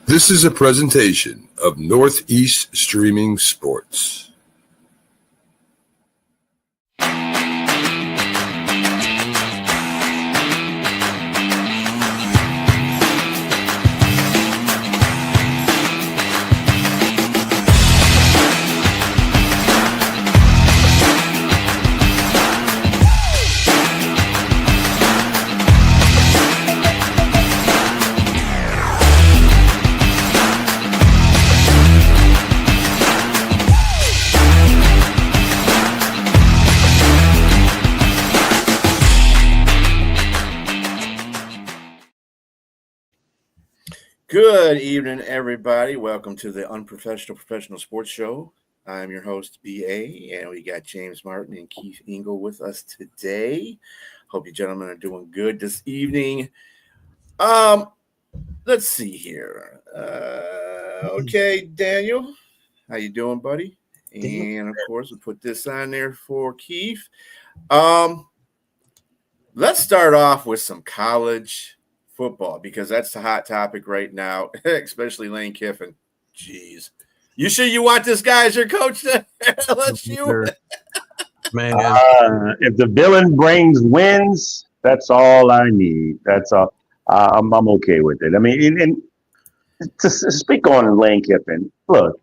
This is a presentation of Northeast Streaming Sports. Good evening, everybody. Welcome to the Unprofessional Professional Sports Show. I'm your host, BA, and we got James Martin and Keith Engle with us today. Hope you gentlemen are doing good this evening. Let's see here. Okay, Daniel, how you doing, buddy? And of course, we'll put this on there for Keith. Let's start off with some college football, because that's the hot topic right now, especially Lane Kiffin. Jeez. You sure you want this guy as your coach to LSU? Man. If the villain brings wins, that's all I need. That's all. I'm okay with it. I mean, and to speak on Lane Kiffin, look,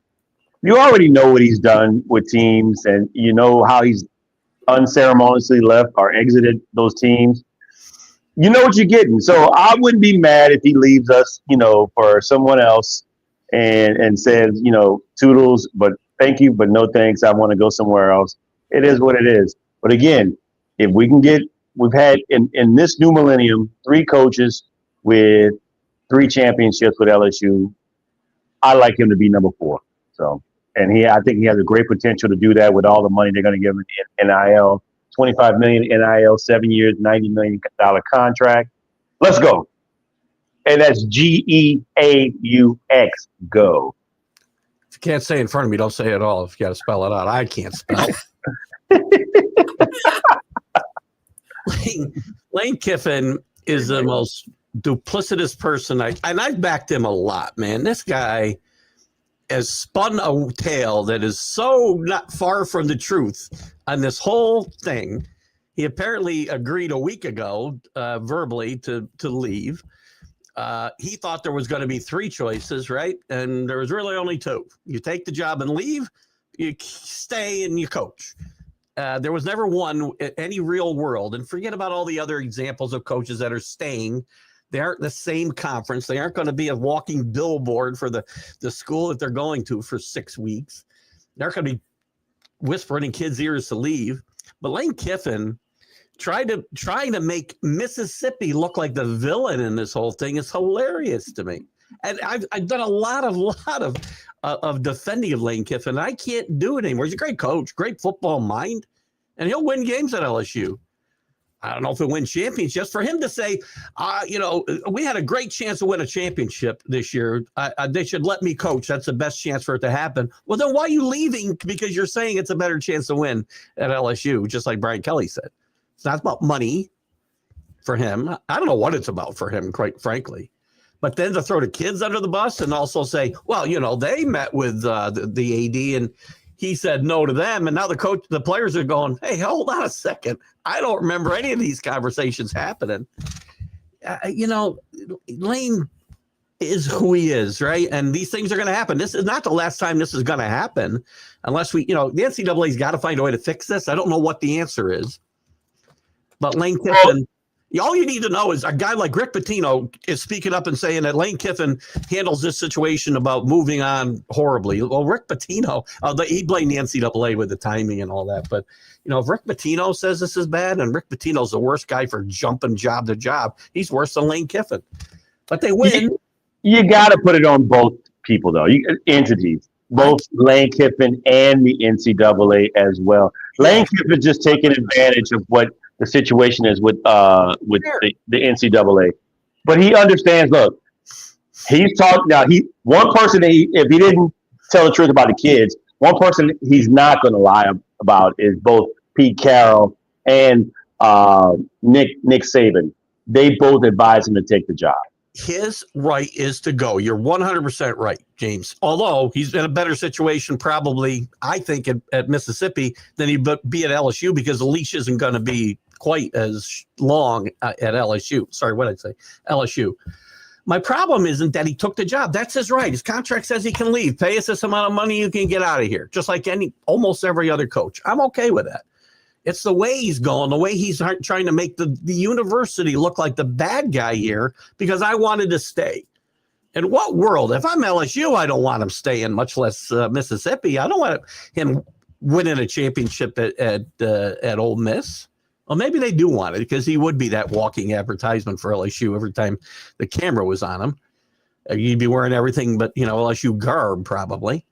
you already know what he's done with teams, and you know how he's unceremoniously left or exited those teams. You know what you're getting. So I wouldn't be mad if he leaves us, for someone else and says, toodles, but thank you, but no thanks. I want to go somewhere else. It is what it is. But again, if we can we've had in this new millennium, 3 coaches with 3 championships with LSU. I like him to be number 4. So, and I think he has a great potential to do that with all the money they're going to give him in NIL. $25 million NIL, 7 years, $90 million contract. Let's go. And that's GEAUX. Go. If you can't say it in front of me, don't say it at all. If you got to spell it out, I can't spell. Lane Kiffin is the most duplicitous person. I've backed him a lot, man. This guy has spun a tale that is so not far from the truth on this whole thing. He apparently agreed a week ago verbally to leave. He thought there was going to be 3 choices, right? And there was really only 2. You take the job and leave, you stay and you coach. There was never one in any real world. And forget about all the other examples of coaches that are staying. They aren't the same conference. They aren't going to be a walking billboard for the school that they're going to for 6 weeks. They're going to be whispering in kids' ears to leave. But Lane Kiffin trying to make Mississippi look like the villain in this whole thing is hilarious to me. And I've done a lot of defending of Lane Kiffin. I can't do it anymore. He's a great coach, great football mind, and he'll win games at LSU. I don't know if he'll win championships. For him to say, we had a great chance to win a championship this year. They should let me coach. That's the best chance for it to happen. Well, then why are you leaving? Because you're saying it's a better chance to win at LSU, just like Brian Kelly said. It's not about money for him. I don't know what it's about for him, quite frankly. But then to throw the kids under the bus and also say, well, they met with the AD and he said no to them, and now the players are going, hey, hold on a second. I don't remember any of these conversations happening. Lane is who he is, right? And these things are going to happen. This is not the last time this is going to happen unless the NCAA's got to find a way to fix this. I don't know what the answer is. But Lane Kiffin, all you need to know is a guy like Rick Pitino is speaking up and saying that Lane Kiffin handles this situation about moving on horribly. Well, Rick Pitino, he blamed the NCAA with the timing and all that. But, if Rick Pitino says this is bad, and Rick Pitino's the worst guy for jumping job to job, he's worse than Lane Kiffin. But they win. You got to put it on both people, though. Entities. Both Lane Kiffin and the NCAA as well. Lane Kiffin just taking advantage of what the situation is with the NCAA, but he understands. Look, he's talking now. One person if he didn't tell the truth about the kids, one person he's not going to lie about is both Pete Carroll and Nick Saban. They both advised him to take the job. his right is to go. You're 100% right, James. Although he's in a better situation, probably, I think, at Mississippi than he'd be at LSU, because the leash isn't going to be quite as long at LSU. Sorry, what did I say? LSU. My problem isn't that he took the job. That's his right. His contract says he can leave. Pay us this amount of money, you can get out of here. Just like almost every other coach. I'm okay with that. It's the way he's going, the way he's trying to make the university look like the bad guy here, because I wanted to stay. In what world? If I'm LSU, I don't want him staying, much less Mississippi. I don't want him winning a championship at Ole Miss. Well, maybe they do want it, because he would be that walking advertisement for LSU every time the camera was on him. You'd be wearing everything but, LSU garb probably.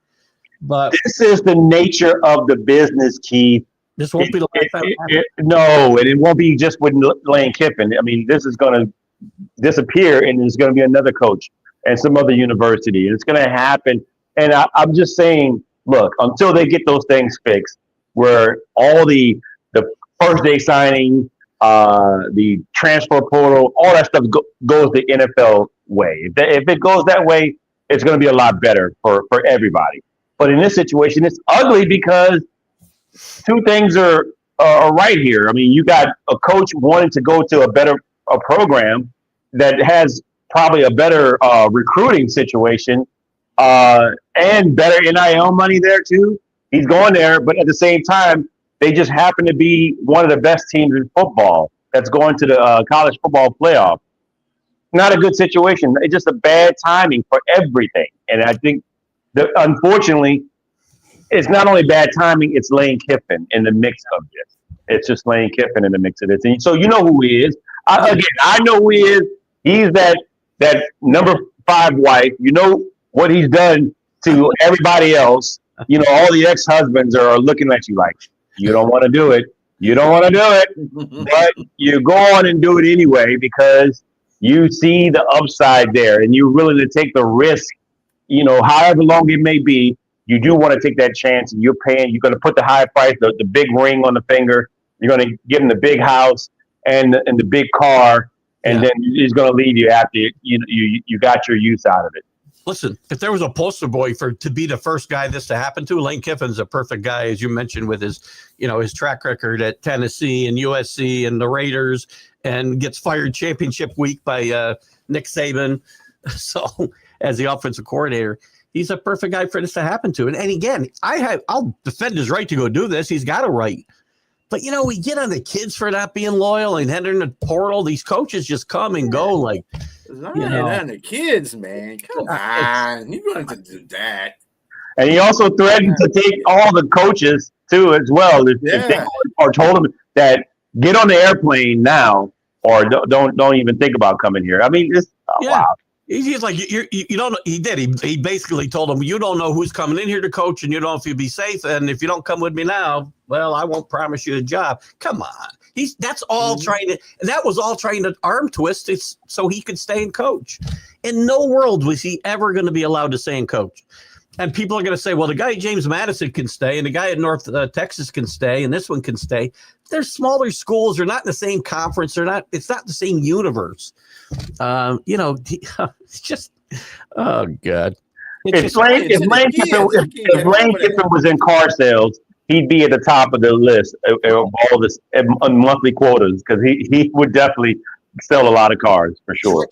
But this is the nature of the business, Keith. This won't be the last time. No, and it won't be just with Lane Kiffin. I mean, this is going to disappear, and there's going to be another coach and some other university, and it's going to happen. And I'm just saying, look, until they get those things fixed, where all the first day signing, the transfer portal, all that stuff goes the NFL way. If it goes that way, it's going to be a lot better for everybody. But in this situation, it's ugly because two things are right here. I mean, you got a coach wanting to go to a program that has probably a better recruiting situation and better NIL money there too. He's going there, but at the same time, they just happen to be one of the best teams in football that's going to the college football playoff. Not a good situation. It's just a bad timing for everything. And I think unfortunately, it's not only bad timing, it's Lane Kiffin in the mix of this. It's just Lane Kiffin in the mix of this. And so you know who he is. I know who he is. He's that number 5 wife. You know what he's done to everybody else. All the ex-husbands are looking at you like, you don't want to do it. You don't want to do it. But you go on and do it anyway because you see the upside there and you're willing to take the risk, however long it may be. You do want to take that chance, and you're going to put the high price, the big ring on the finger. You're going to give him the big house and the big car, and then he's going to leave you after you got your use out of it. Listen, if there was a poster boy to be the first guy this to happen to, Lane Kiffin's a perfect guy, as you mentioned, with his track record at Tennessee and USC and the Raiders, and gets fired championship week by Nick Saban. So as the offensive coordinator, he's a perfect guy for this to happen to. And again, I'll defend his right to go do this. He's got a right. But, we get on the kids for not being loyal and entering the portal. These coaches just come and go like. It's not on the kids, man. Come on. You don't have to do that. And he also threatened to take all the coaches, too, as well. If they told him that get on the airplane now or don't even think about coming here. I mean, wow. He's like, you don't know. He did. He basically told him, you don't know who's coming in here to coach, and you don't know if you'll be safe. And if you don't come with me now, well, I won't promise you a job. Come on. That's all that was all trying to arm twist so he could stay and coach. In no world was he ever going to be allowed to stay and coach. And people are going to say, well, the guy at James Madison can stay, and the guy at North Texas can stay, and this one can stay. They're smaller schools. They're not in the same conference. It's not the same universe. It's just, oh God. If Lane Kiffin was in car sales, he'd be at the top of the list of all this monthly quotas, because he would definitely sell a lot of cars for sure.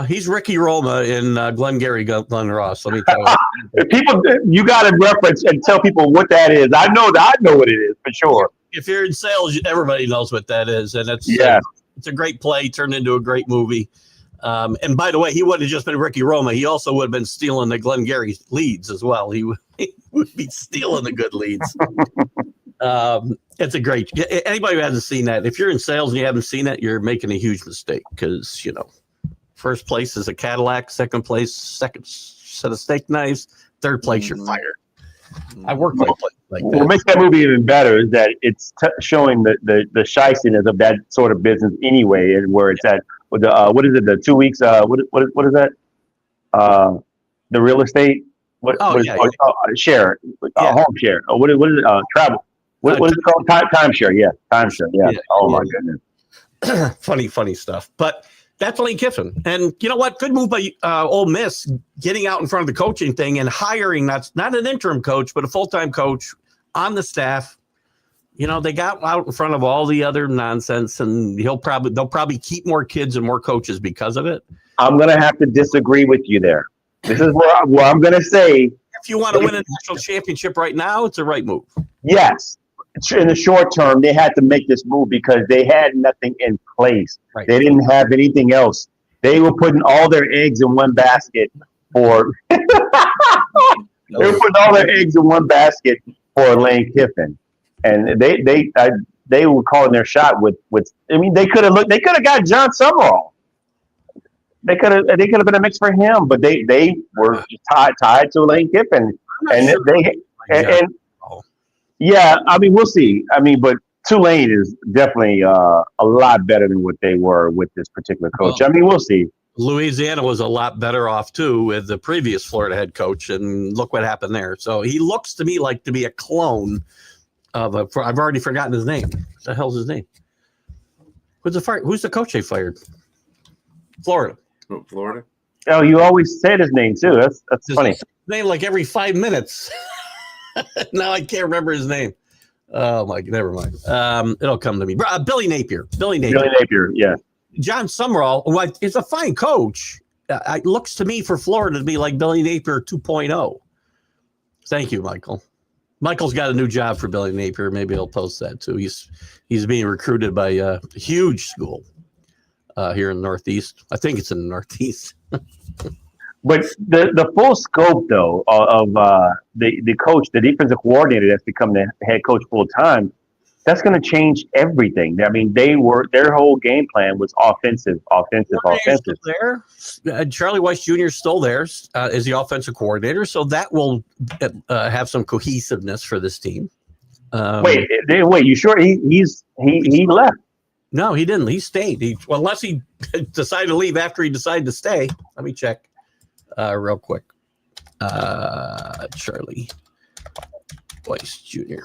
He's Ricky Roma in Glengarry Glen Ross. Let me tell you. People, you got to reference and tell people what that is. I know what it is for sure. If you're in sales, everybody knows what that is, and it's a great play turned into a great movie. And by the way, he wouldn't have just been Ricky Roma. He also would have been stealing the Glengarry leads as well. He would be stealing the good leads. It's a great. Anybody who hasn't seen that, if you're in sales and you haven't seen it, you're making a huge mistake, because first place is a Cadillac, second place, second set of steak knives, third place you're fired. I worked like that. What makes that movie even better is that it's showing the shystiness of that sort of business anyway, and where it's at. With the what is it? The 2 weeks. What is that? The real estate. Share. Home share. What is it? Travel. What is it called? Timeshare. Yeah, timeshare. Yeah. Oh my goodness. Funny stuff. But That's Lane Kiffin. And you know what? Good move by Ole Miss, getting out in front of the coaching thing and hiring not an interim coach, but a full-time coach on the staff. You know, they got out in front of all the other nonsense, and they'll probably keep more kids and more coaches because of it. I'm going to have to disagree with you there. This is where I'm going to say. If you want to win a national championship right now, it's a right move. Yes. In the short term, they had to make this move because they had nothing in place. Right. They didn't have anything else. They were putting all their eggs in one basket for – they were putting all their eggs in one basket for Lane Kiffin. And they were calling their shot with I mean, they could have got John Summerall. They could have been a mix for him, but they were tied to Lane Kiffin, and yeah, I mean, we'll see. I mean, but Tulane is definitely a lot better than what they were with this particular coach. I mean, we'll see. Louisiana was a lot better off too with the previous Florida head coach, and look what happened there. So he looks to me like to be a clone of I've already forgotten his name. What the hell's his name? Who's the coach they fired? Florida. Florida. Oh, you always said his name too. That's funny. His name like every 5 minutes. Now I can't remember his name. Oh my, never mind. It'll come to me. Billy Napier. Yeah. John Summerall, who is a fine coach. It looks to me for Florida to be like Billy Napier 2.0. Thank you, Michael. Michael's got a new job for Billy Napier. Maybe he'll post that too. He's being recruited by a huge school here in the Northeast. I think it's in the Northeast. But the full scope though of the coach, the defensive coordinator that's become the head coach full time, that's going to change everything. I mean, their whole game plan was offensive. There, Charlie Weiss Jr. is still there as the offensive coordinator, so that will have some cohesiveness for this team. Wait, you sure he left? No, he didn't. He stayed. Unless he decided to leave after he decided to stay. Let me check real quick. Charlie Weiss Jr.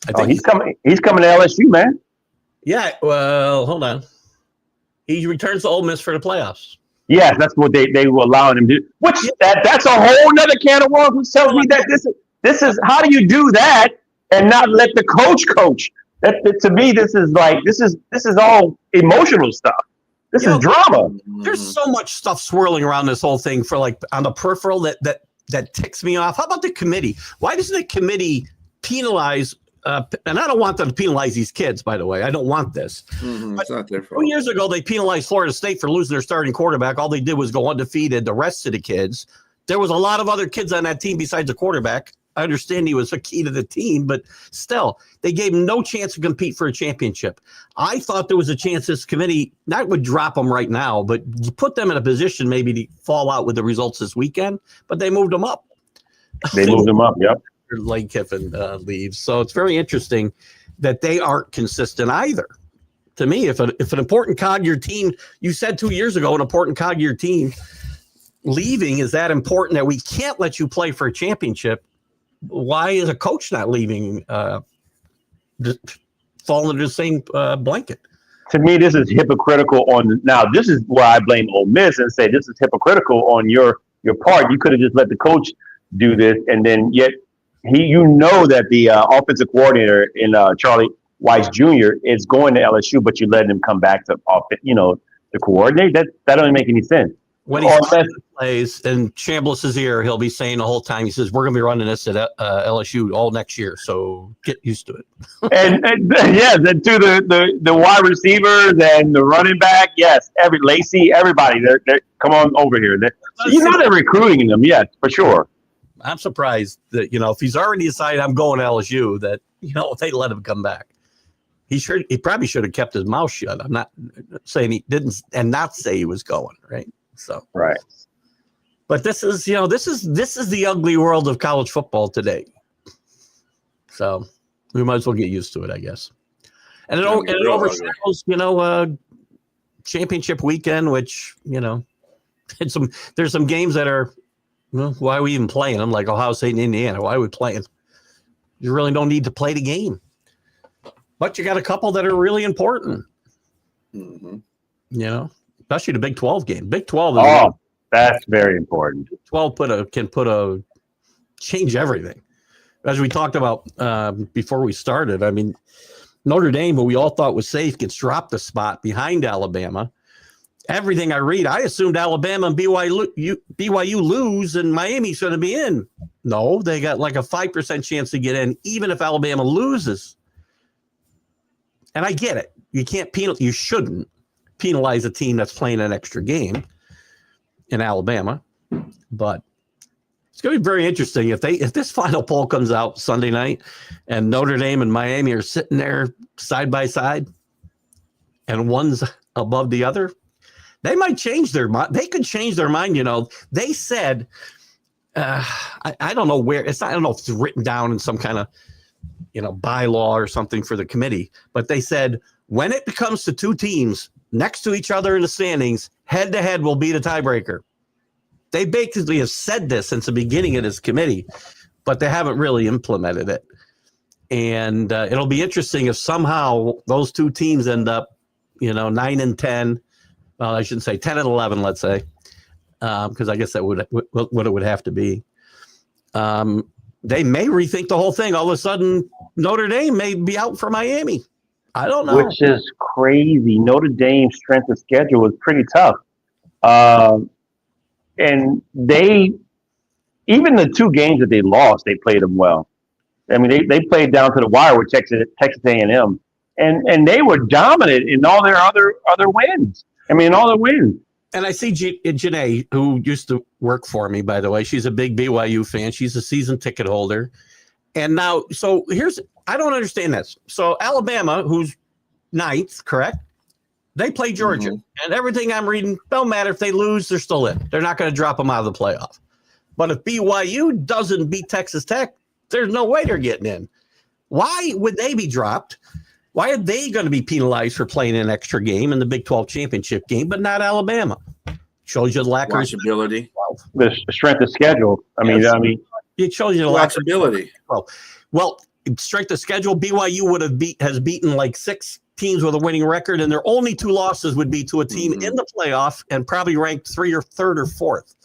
I think he's coming. He's coming to LSU, man. Yeah. Well, hold on. He returns to Ole Miss for the playoffs. Yes, that's what they were allowing him to do. That's a whole nother can of worms. Which tells me that this is how do you do that and not let the coach? That to me, this is all emotional stuff. This is drama. There's so much stuff swirling around this whole thing for like on the peripheral that ticks me off. How about the committee? Why doesn't the committee penalize? And I don't want them to penalize these kids, by the way. I don't want this. It's not their fault. 2 years ago, they penalized Florida State for losing their starting quarterback. All they did was go undefeated. The rest of the kids, there was a lot of other kids on that team besides the quarterback. I understand he was a key to the team, but still, they gave him no chance to compete for a championship. I thought there was a chance this committee not would drop them right now, but put them in a position maybe to fall out with the results this weekend, but they moved them up. They moved them up, yep. Lane Kiffin leaves. So it's very interesting that they aren't consistent either. To me, if an important cog of your team, you said 2 years ago, an important cog of your team leaving is that important that we can't let you play for a championship. Why is a coach not leaving, fall under the same blanket? To me, this is hypocritical now this is where I blame Ole Miss and say this is hypocritical on your part. You could have just let the coach do this, and then yet that the offensive coordinator in Charlie Weiss Jr. is going to LSU, but you let him come back to coordinate. That doesn't make any sense. When he plays in Chambliss's ear, he'll be saying the whole time, he says, we're going to be running this at LSU all next year, so get used to it. and then to the wide receivers and the running back, yes, Lacey, everybody, they're come on over here. They're recruiting them, yes, for sure. I'm surprised that, if he's already decided I'm going to LSU, that, they let him come back. He probably should have kept his mouth shut. I'm not saying he didn't and not say he was going, right? So right. But this is the ugly world of college football today. So we might as well get used to it, I guess. And it overshadows, championship weekend, which, there's some games that are, why are we even playing? I'm like Ohio State and Indiana. Why are we playing? You really don't need to play the game. But you got a couple that are really important. Mm-hmm. especially the Big 12 game. Big 12 is that's very important. 12 can change everything. As we talked about before we started, I mean, Notre Dame, who we all thought was safe, gets dropped a spot behind Alabama. Everything I read, I assumed Alabama and BYU lose and Miami's going to be in. No, they got like a 5% chance to get in, even if Alabama loses. And I get it. You shouldn't penalize a team that's playing an extra game in Alabama. But it's going to be very interesting if this final poll comes out Sunday night and Notre Dame and Miami are sitting there side by side and one's above the other. They might change their mind. They could change their mind. They said, I don't know where it's. I don't know if it's written down in some kind of, bylaw or something for the committee. But they said when it comes to two teams next to each other in the standings, head to head will be the tiebreaker. They basically have said this since the beginning of this committee, but they haven't really implemented it. And it'll be interesting if somehow those two teams end up, 9 and 10. Well, I shouldn't say 10 and 11, let's say, because I guess that would what it would have to be. They may rethink the whole thing. All of a sudden, Notre Dame may be out for Miami. I don't know. Which is crazy. Notre Dame's strength of schedule was pretty tough. And even the two games that they lost, they played them well. I mean, they played down to the wire with Texas A&M, and they were dominant in all their other wins. I mean, all the wins. And I see Janae, who used to work for me, by the way. She's a big BYU fan. She's a season ticket holder. And now, I don't understand this. So Alabama, who's ninth, correct? They play Georgia. Mm-hmm. And everything I'm reading, don't matter if they lose, they're still in. They're not going to drop them out of the playoff. But if BYU doesn't beat Texas Tech, there's no way they're getting in. Why would they be dropped? Why are they going to be penalized for playing an extra game in the Big 12 championship game, but not Alabama? Shows you the lack of watchability, the strength of schedule. I mean, it shows you the watchability. Well, strength of schedule. BYU has beaten like 6 teams with a winning record, and their only 2 losses would be to a team in the playoff and probably ranked 3rd or 3rd or 4th.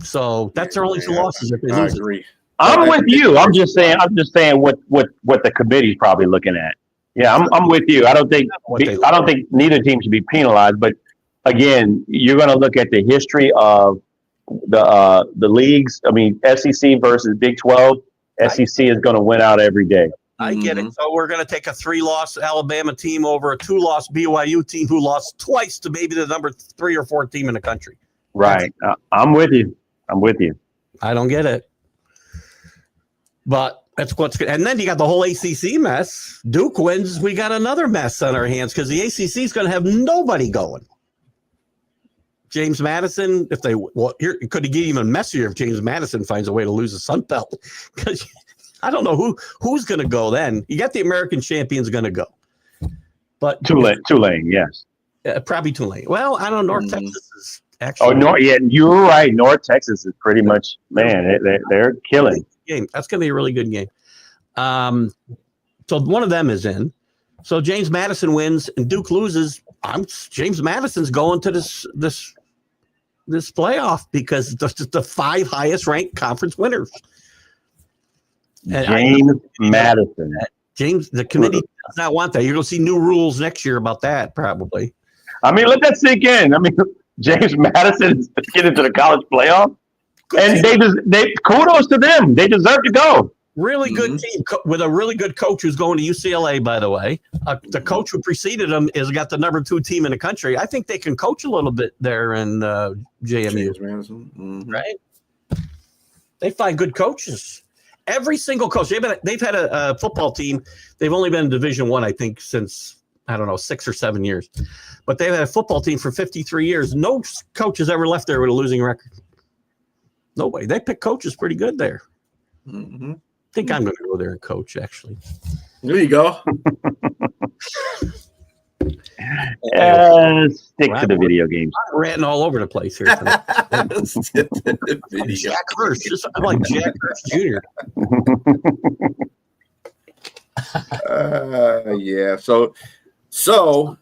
So that's their only 2 losses if they lose. I agree. I'm with you. I'm just saying what the committee's probably looking at. Yeah, I'm with you. I don't think neither team should be penalized. But again, you're going to look at the history of the leagues. I mean, SEC versus Big 12. SEC is going to win out every day. I get it. So we're going to take a 3-loss Alabama team over a 2-loss BYU team who lost twice to maybe the number 3 or 4 team in the country. Right. I'm with you. I don't get it. But that's what's good. And then you got the whole ACC mess. Duke wins. We got another mess on our hands because the ACC is going to have nobody going. James Madison, it could get even messier if James Madison finds a way to lose the Sun Belt. Because I don't know who's going to go then. You got the American champions going to go. But Tulane, yes. Probably Tulane. Well, I don't know. North Texas is actually. You're right. North Texas is pretty much, man, they're killing. Game. That's going to be a really good game. So one of them is in. So James Madison wins and Duke loses. James Madison's going to this playoff because the 5 highest ranked conference winners. And Madison. The committee does not want that. You're going to see new rules next year about that, probably. I mean, let that sink in. I mean, James Madison is getting into the college playoff. And they kudos to them. They deserve to go. Really good team with a really good coach who's going to UCLA, by the way. The coach who preceded him has got the number 2 team in the country. I think they can coach a little bit there in JMU. Right? They find good coaches. Every single coach. They've had a football team. They've only been in Division I, I think, since, 6 or 7 years. But they've had a football team for 53 years. No coach has ever left there with a losing record. Nobody. They pick coaches pretty good there. I think I'm going to go there and coach, actually. There you go. Stick to the video games. I'm ranting all over the place here. Jack Hurst. I'm like Jack Hurst Jr. Yeah. So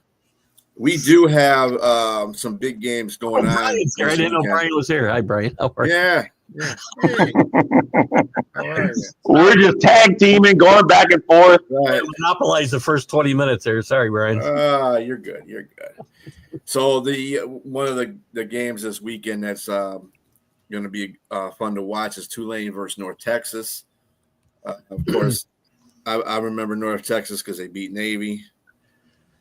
We do have some big games going on. Brian's here. I didn't know Brian was here. Hi, Brian. How are you? Yeah. Hey, how are you? We're just tag teaming, going back and forth. Right. Monopolize the first 20 minutes there. Sorry, Brian. You're good. You're good. So one of the games this weekend that's going to be fun to watch is Tulane versus North Texas. Of course, I remember North Texas because they beat Navy.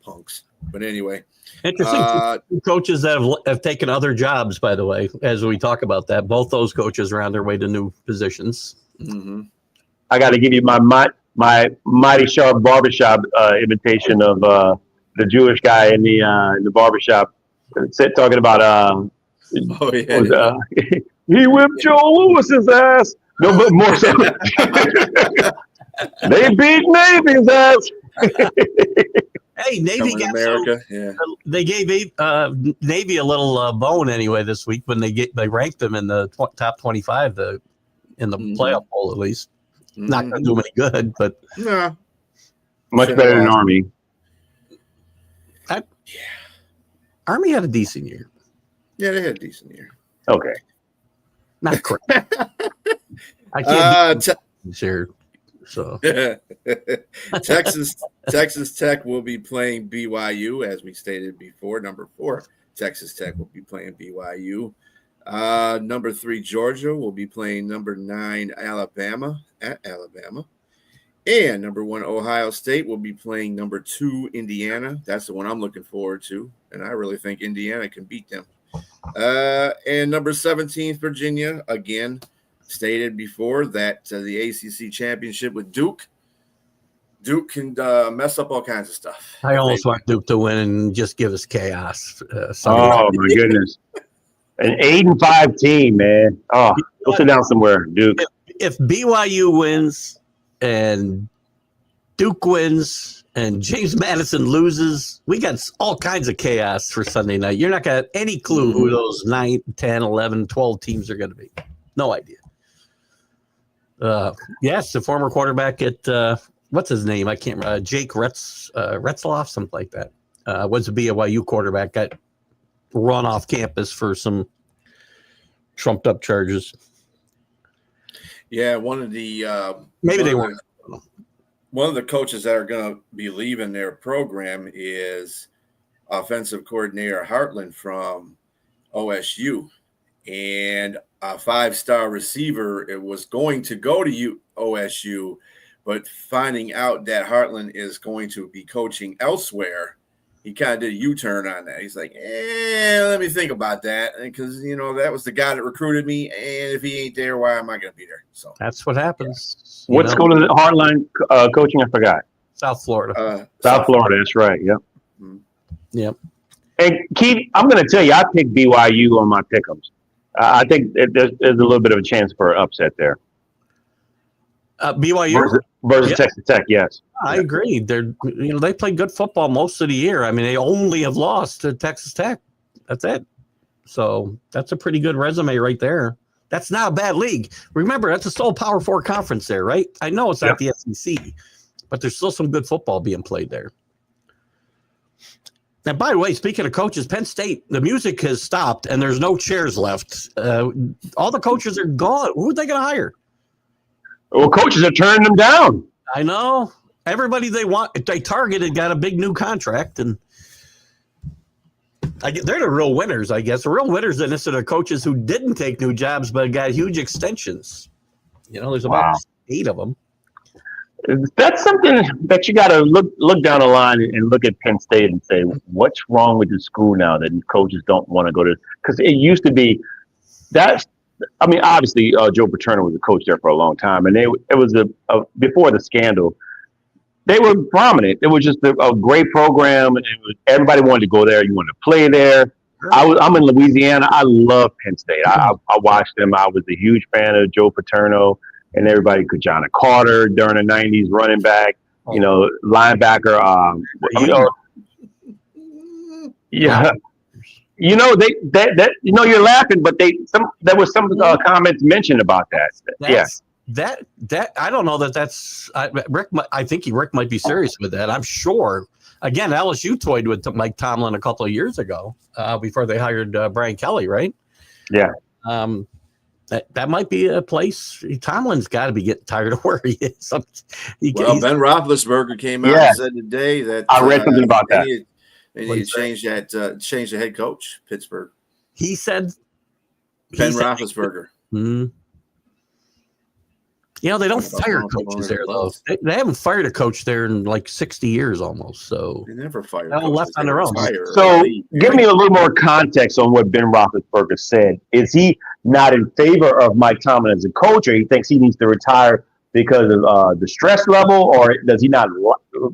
Punks. But anyway. Interesting coaches that have taken other jobs, by the way, as we talk about that. Both those coaches are on their way to new positions. Mm-hmm. I got to give you my mighty sharp barbershop imitation of the Jewish guy in the barbershop talking about he whipped Joe Lewis's ass. No, but more so. They beat Navy's ass. Hey, Navy got America. They gave Navy a little bone anyway this week when they ranked them in the top 25 in the playoff poll at least. Mm-hmm. Not going to do them any good, but much better than Army. Army had a decent year. Yeah, they had a decent year. Okay, not great. I can't sure. So Texas Tech will be playing BYU, as we stated before. Number 4, Texas Tech will be playing BYU. Number 3, Georgia will be playing number 9, Alabama at Alabama. And number 1, Ohio State will be playing number 2, Indiana. That's the one I'm looking forward to, and I really think Indiana can beat them. And number 17, Virginia, again, stated before that the ACC championship with Duke can mess up all kinds of stuff. I almost want Duke to win and just give us chaos. Oh my goodness, an 8-5 team, man. Oh, go sit down somewhere, Duke. If BYU wins and Duke wins and James Madison loses, we got all kinds of chaos for Sunday night. You're not going to have any clue who those 9, 10, 11, 12 teams are going to be. No idea. Yes, the former quarterback at what's his name? I can't remember. Jake Retzloff, something like that. Was a BYU quarterback, got run off campus for some trumped up charges. Yeah, one of the maybe they weren't. One of the coaches that are going to be leaving their program is offensive coordinator Hartland from OSU. And a 5-star receiver, it was going to go to OSU, but finding out that Hartland is going to be coaching elsewhere, he kind of did a U-turn on that. He's like, let me think about that, because that was the guy that recruited me, and if he ain't there, why am I going to be there? So that's what happens. What school is Hartline coaching? I forgot. South Florida. South Florida. That's right. Yep. Mm-hmm. Yep. And Keith, I'm going to tell you, I picked BYU on my pick'ems. I think there's a little bit of a chance for an upset there. BYU versus Texas Tech, yes. I agree. They play good football most of the year. I mean, they only have lost to Texas Tech. That's it. So that's a pretty good resume right there. That's not a bad league. Remember, that's a sole Power 4 conference there, right? I know it's not the SEC, but there's still some good football being played there. And by the way, speaking of coaches, Penn State, the music has stopped and there's no chairs left. All the coaches are gone. Who are they going to hire? Well, coaches are turning them down. I know. Everybody they targeted got a big new contract, and they're the real winners, I guess. The real winners in this are the coaches who didn't take new jobs but got huge extensions. There's about 8 of them. That's something that you got to look down the line and look at Penn State and say, what's wrong with the school now that coaches don't want to go to? Because it used to be obviously Joe Paterno was a coach there for a long time, and it was before the scandal. They were prominent. It was just a great program, and everybody wanted to go there. You wanted to play there. I'm in Louisiana. I love Penn State. I watched them. I was a huge fan of Joe Paterno. And everybody could John Carter during the 90s, running back, linebacker. Yeah. You're laughing, but there was some comments mentioned about that. That I don't know that's Rick. I think Rick might be serious with that. I'm sure again, LSU toyed with Mike Tomlin a couple of years ago before they hired Brian Kelly, right? Yeah. That might be a place. Tomlin's got to be getting tired of where he is. Ben Roethlisberger came out and said today that I read something about that. They need to change the head coach, Pittsburgh. He said Roethlisberger. They don't fire coaches there, though. They haven't fired a coach there in like 60 years almost. So they never fired. They're left on their own. So give me a little more context on what Ben Roethlisberger said. Is he not in favor of Mike Tomlin as a coach, or he thinks he needs to retire because of the stress level, or does he not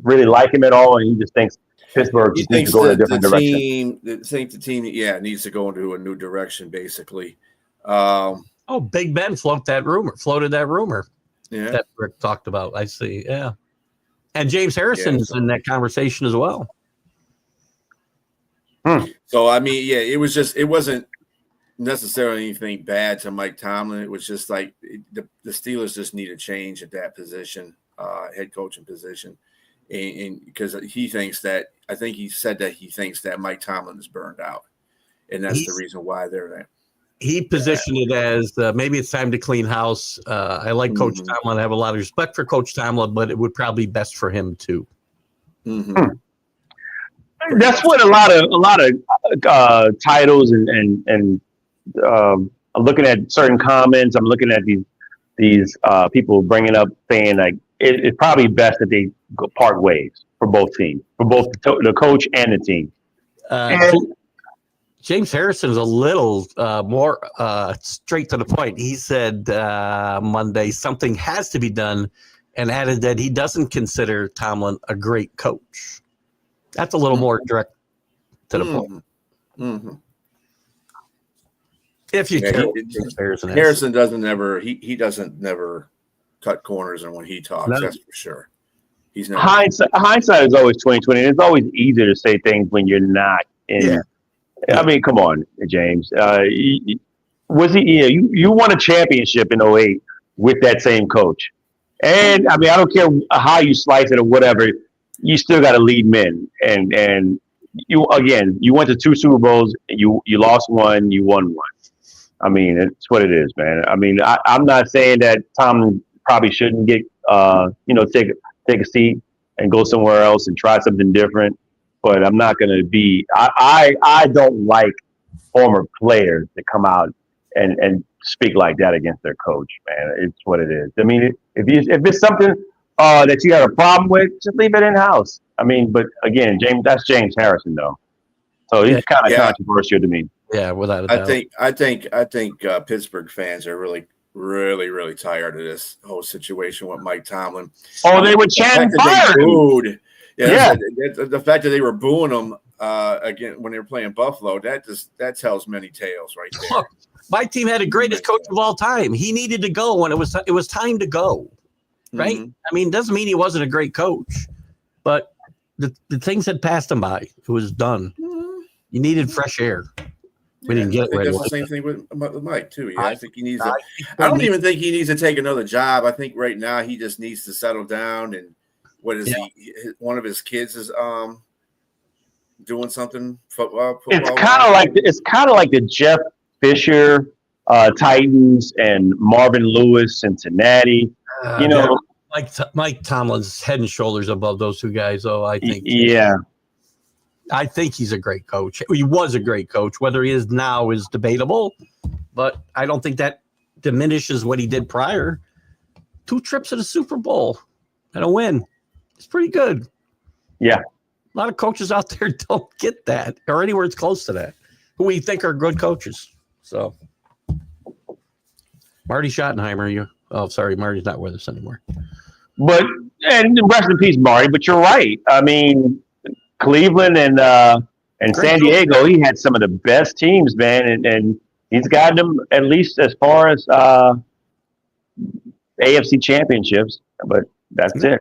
really like him at all, and he just thinks Pittsburgh just needs to go in a different direction? The team, needs to go into a new direction, basically. Big Ben floated that rumor. Yeah, that Rick talked about. I see. Yeah, and James Harrison's in that conversation as well. So it wasn't necessarily anything bad to Mike Tomlin. It was just like the Steelers just need a change at that position, head coaching position, and because he thinks that he said that he thinks that Mike Tomlin is burned out, and that's the reason why they're there. He positioned it as maybe it's time to clean house. I like Coach Tomlin. I have a lot of respect for Coach Tomlin, but it would probably be best for him too. That's what a lot of titles and I'm looking at certain comments. I'm looking at these people bringing up saying like it's probably best that they part ways for both teams, for both the coach and the team. James Harrison's a little more straight to the point. He said Monday something has to be done and added that he doesn't consider Tomlin a great coach. That's a little more direct to the point. If you Harrison doesn't never cut corners, and when he talks, that's for sure. He's never hindsight is always 20/20. It's always easier to say things when you're not in. Yeah. I mean, come on, James. Was he? You won a championship in 2008 with that same coach, and I mean, I don't care how you slice it or whatever. You still got to lead men, and you went to 2 Super Bowls. You lost one. You won one. I mean, it's what it is, man. I mean, I'm not saying that Tom probably shouldn't get take a seat and go somewhere else and try something different. But I'm not going to be. I don't like former players to come out and speak like that against their coach, man. It's what it is. I mean, if it's something that you have a problem with, just leave it in house. I mean, but again, that's James Harrison, though. So he's kind of controversial to me. Yeah, without a doubt. I think Pittsburgh fans are really, really, really tired of this whole situation with Mike Tomlin. Oh, they would chant and fire him. Yeah. The fact that they were booing him again when they were playing Buffalo, that tells many tales right there. Look, my team had the greatest coach of all time. He needed to go when it was time to go, right? I mean, doesn't mean he wasn't a great coach, but the things had passed him by. It was done. You needed fresh air. We didn't get it right away. That's the same thing with Mike too. Yeah, I think he needs. I don't even think he needs to take another job. I think right now he just needs to settle down and. What is one of his kids is doing something football? It's kind of like the Jeff Fisher Titans and Marvin Lewis Cincinnati. Mike Tomlin's head and shoulders above those two guys. Oh, I think. Yeah. I think he's a great coach. He was a great coach. Whether he is now is debatable, but I don't think that diminishes what he did prior. 2 trips to the Super Bowl and a win. It's pretty good. Yeah. A lot of coaches out there don't get that or anywhere it's close to that, who we think are good coaches. So, Marty Schottenheimer, Marty's not with us anymore. And rest in peace, Marty, but you're right. I mean, Cleveland and San Diego, he had some of the best teams, man, and he's gotten them at least as far as AFC championships, but that's it.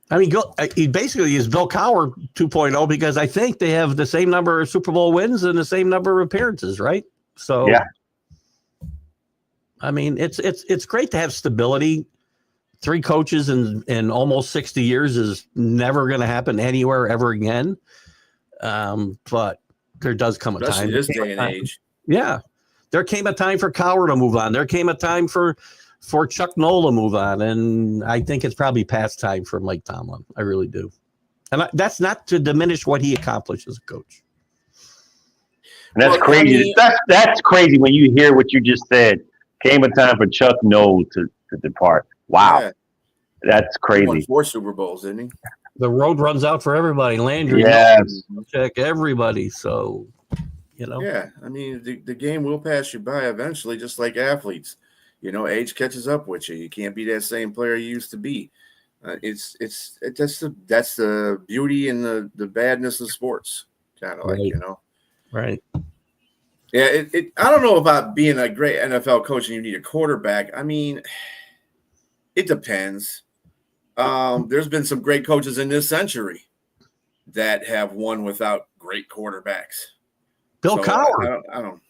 I mean, he basically is Bill Cowher 2.0 because I think they have the same number of Super Bowl wins and the same number of appearances, right? So, I mean, it's great to have stability 3 coaches in almost 60 years is never going to happen anywhere ever again. But there does come a Especially time. This day and age. Yeah. There came a time for Cowher to move on. There came a time for Chuck Noll to move on. And I think it's probably past time for Mike Tomlin. I really do. And that's not to diminish what he accomplished as a coach. And that's crazy. That's crazy when you hear what you just said. Came a time for Chuck Noll to depart. Wow. Yeah. That's crazy. He won 4 Super Bowls, didn't he? The road runs out for everybody. Landry, yes. Check everybody. So, Yeah, I mean, the game will pass you by eventually, just like athletes. Age catches up with you. You can't be that same player you used to be. That's the beauty and the badness of sports, kind of like, Right. Yeah, I don't know about being a great NFL coach and you need a quarterback. I mean, it depends. There's been some great coaches in this century that have won without great quarterbacks. Bill Cowher. I don't.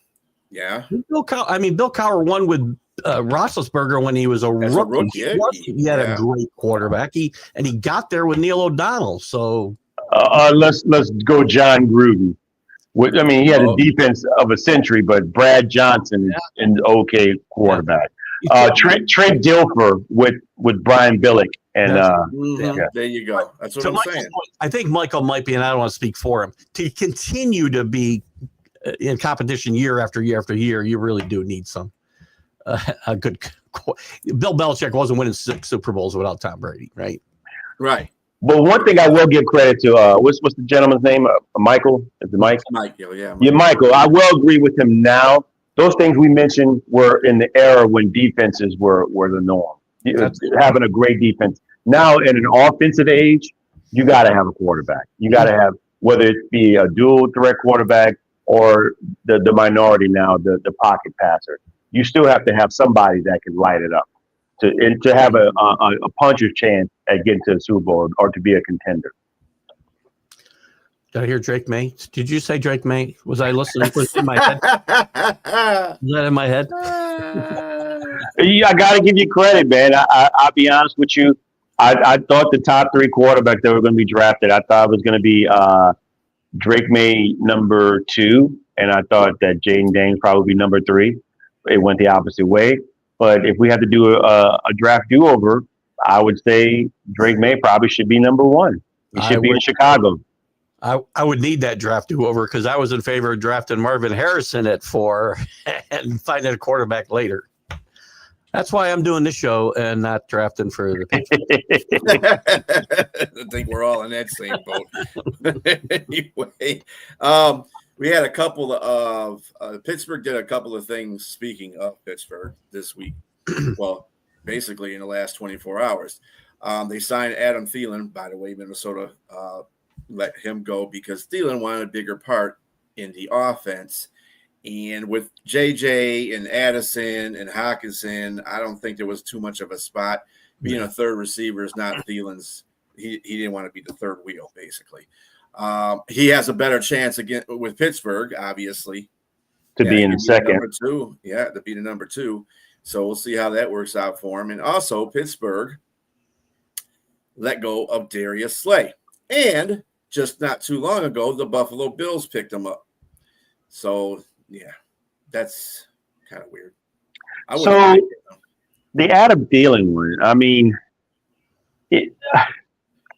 Yeah. Bill Cowher won with Roethlisberger when he was a rookie. He had a great quarterback. He got there with Neil O'Donnell. So let's go John Gruden. He had a defense of a century, but Brad Johnson is an okay quarterback. Trent Dilfer with Brian Billick. And there you go. That's what I'm saying. I think Michael might be, and I don't want to speak for him, to continue to be in competition year after year after year. You really do need some a good. Bill Belichick wasn't winning 6 Super Bowls without Tom Brady, right? Right. But one thing I will give credit to, what's the gentleman's name? Michael? Is it Mike? Michael, yeah. Yeah, Michael. I will agree with him now. Those things we mentioned were in the era when defenses were the norm. Having a great defense. Now, in an offensive age, you got to have a quarterback. You got to have, whether it be a dual threat quarterback or the minority now, the pocket passer. You still have to have somebody that can light it up to have a puncher's chance at getting to the Super Bowl or to be a contender. Did I hear Drake May? Did you say Drake May? Was I listening? Was it in my head? Was that in my head? I got to give you credit, man. I'll be honest with you. I thought the top 3 quarterbacks that were going to be drafted, I thought it was going to be Drake May number 2, and I thought that Jaden Daniels probably be number 3. It went the opposite way. But if we had to do a draft do-over, I would say Drake May probably should be number 1. He should be in Chicago. I would need that draft do-over because I was in favor of drafting Marvin Harrison at 4 and finding a quarterback later. That's why I'm doing this show and not drafting for the Patriots. I think we're all in that same boat. Anyway, we had a couple of Pittsburgh did a couple of things. Speaking of Pittsburgh this week, well, basically in the last 24 hours, they signed Adam Thielen. By the way, Minnesota let him go because Thielen wanted a bigger part in the offense. And with JJ and Addison and Hawkinson, I don't think there was too much of a spot. Being a third receiver is not Thielen's. He didn't want to be the third wheel, basically. He has a better chance again with Pittsburgh, obviously, to be in the second. Number 2. Yeah, to be the number 2. So we'll see how that works out for him. And also, Pittsburgh let go of Darius Slay. And just not too long ago, the Buffalo Bills picked him up. So, yeah, that's kind of weird. So the Adam Thielen one, I mean, the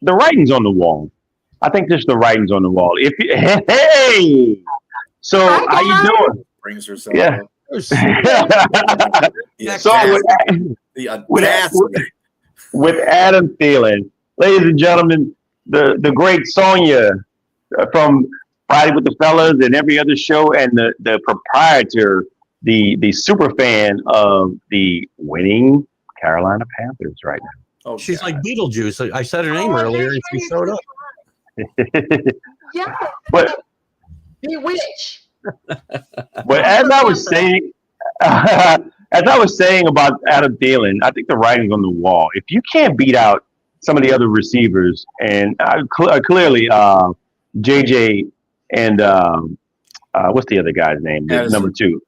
writing's on the wall. I think there's the writing's on the wall. Hey, so how you doing? Brings herself up. With Adam Thielen, ladies and gentlemen, the great Sonia from Friday with the Fellas and every other show, and the proprietor, the super fan of the winning Carolina Panthers right now. Oh, she's like Beetlejuice. I said her name earlier and she showed up. Yeah, but bewitch. But as I was saying about Adam Thielen, I think the writing's on the wall. If you can't beat out some of the other receivers, and clearly JJ and what's the other guy's name? Number 2.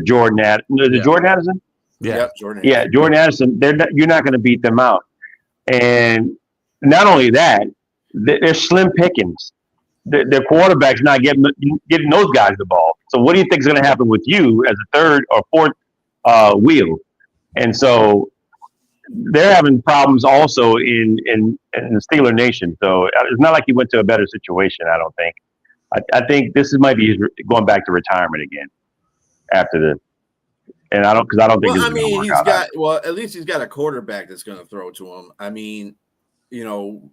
Jordan Addison. Jordan Addison? Yeah. Yep, Jordan. Yeah, Jordan Addison. You're not going to beat them out. And not only that, they're slim pickings. Their quarterback's not getting those guys the ball. So what do you think is going to happen with you as a third or fourth wheel? And so they're having problems also in the Steeler Nation. So it's not like he went to a better situation, I don't think. I think this might be going back to retirement again after this. And I don't think Well, this I is going to mean, work he's out. got at least he's got a quarterback that's going to throw to him. I mean, you know,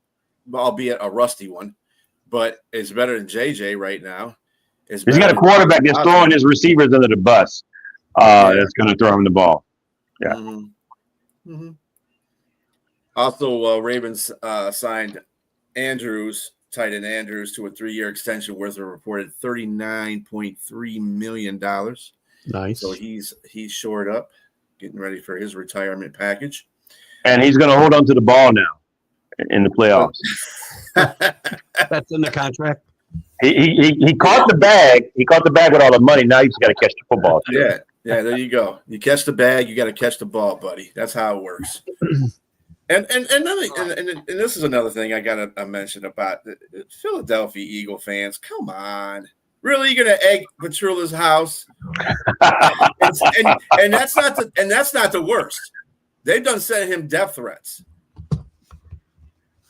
albeit a rusty one, but it's better than JJ right now. He's got a quarterback that's throwing his receivers under the bus. That's going to throw him the ball. Yeah. Mm-hmm. Mm-hmm. Also, Ravens signed tight end Andrews, to a 3-year extension worth a reported $39.3 million. Nice. So he's shored up, getting ready for his retirement package. And he's going to hold on to the ball now in the playoffs. That's in the contract. He caught the bag. He caught the bag with all the money. Now he's got to catch the football. Yeah, there you go. You catch the bag, you got to catch the ball, buddy. That's how it works. And this is another thing I got to mention about the Philadelphia Eagle fans. Come on. Really, you're gonna egg Petrula's house? and that's not the worst. They've done sent him death threats.